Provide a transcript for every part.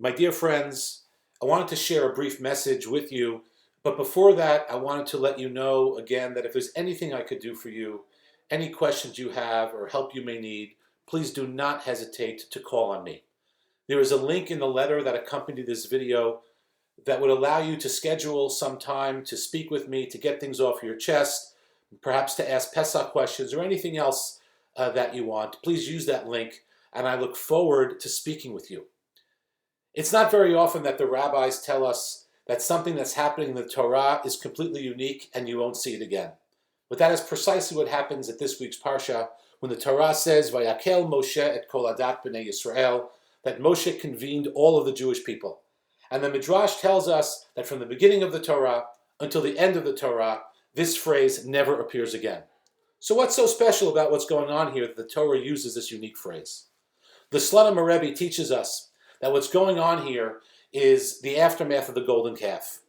My dear friends, I wanted to share a brief message with you, but before that, I wanted to let you know again that if there's anything I could do for you, any questions you have or help you may need, please do not hesitate to call on me. There is a link in the letter that accompanied this video that would allow you to schedule some time to speak with me, to get things off your chest, perhaps to ask Pesach questions or anything else that you want. Please use that link, and I look forward to speaking with you. It's not very often that the rabbis tell us that something that's happening in the Torah is completely unique and you won't see it again. But that is precisely what happens at this week's Parsha, when the Torah says, Vayakel Moshe et kol adat b'nei Yisrael, that Moshe convened all of the Jewish people. And the Midrash tells us that from the beginning of the Torah until the end of the Torah, this phrase never appears again. So what's so special about what's going on here that the Torah uses this unique phrase? The Slonim Rebbe teaches us that what's going on here is the aftermath of the golden calf.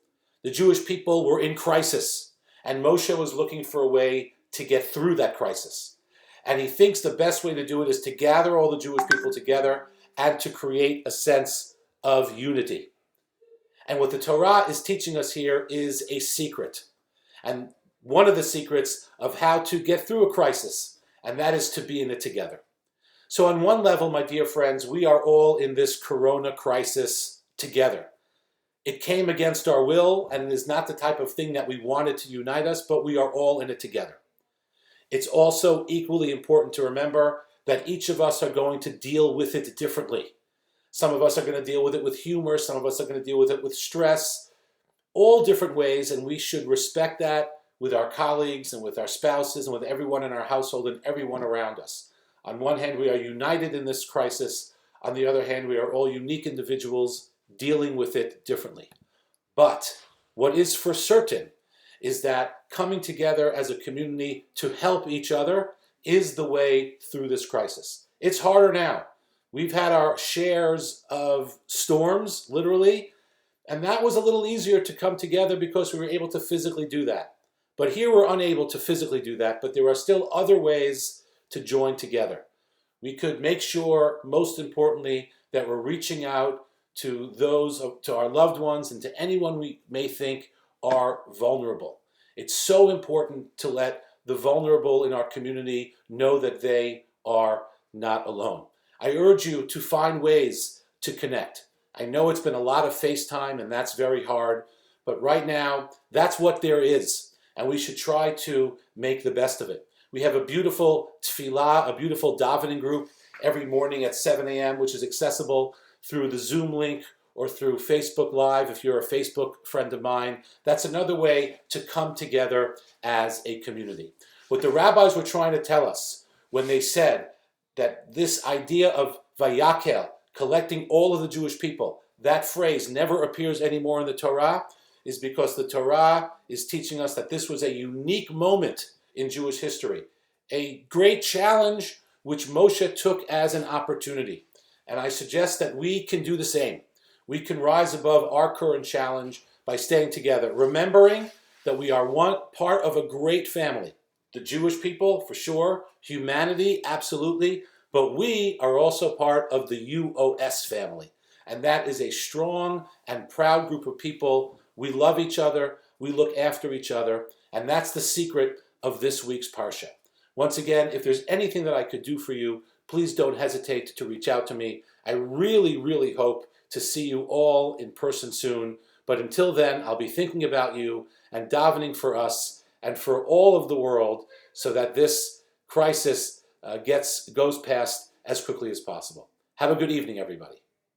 The Jewish people were in crisis, and Moshe was looking for a way to get through that crisis. And he thinks the best way to do it is to gather all the Jewish people together and to create a sense of unity. And what the Torah is teaching us here is a secret. And one of the secrets of how to get through a crisis, and that is to be in it together. So on one level, my dear friends, we are all in this corona crisis together. It came against our will, and it is not the type of thing that we wanted to unite us, but we are all in it together. It's also equally important to remember that each of us are going to deal with it differently. Some of us are going to deal with it with humor, some of us are going to deal with it with stress, all different ways, and we should respect that with our colleagues and with our spouses and with everyone in our household and everyone around us. On one hand, we are united in this crisis. On the other hand, we are all unique individuals dealing with it differently. But what is for certain is that coming together as a community to help each other is the way through this crisis. It's harder now. We've had our shares of storms, literally, and that was a little easier to come together because we were able to physically do that. But here we're unable to physically do that, but there are still other ways to join together. We could make sure, most importantly, that we're reaching out to to our loved ones and to anyone we may think are vulnerable. It's so important to let the vulnerable in our community know that they are not alone. I urge you to find ways to connect. I know it's been a lot of FaceTime and that's very hard, but right now, that's what there is, and we should try to make the best of it. We have a beautiful tefillah, a beautiful davening group every morning at 7 a.m., which is accessible through the Zoom link or through Facebook Live if you're a Facebook friend of mine. That's another way to come together as a community. What the rabbis were trying to tell us when they said that this idea of vayakel, collecting all of the Jewish people, that phrase never appears anymore in the Torah, is because the Torah is teaching us that this was a unique moment in Jewish history, a great challenge which Moshe took as an opportunity. And I suggest that we can do the same. We can rise above our current challenge by staying together, remembering that we are one part of a great family. The Jewish people, for sure, humanity, absolutely, but we are also part of the UOS family. And that is a strong and proud group of people. We love each other, we look after each other, and that's the secret of this week's Parsha. Once again, if there's anything that I could do for you, please don't hesitate to reach out to me. I really, really hope to see you all in person soon. But until then, I'll be thinking about you and davening for us and for all of the world so that this crisis goes past as quickly as possible. Have a good evening, everybody.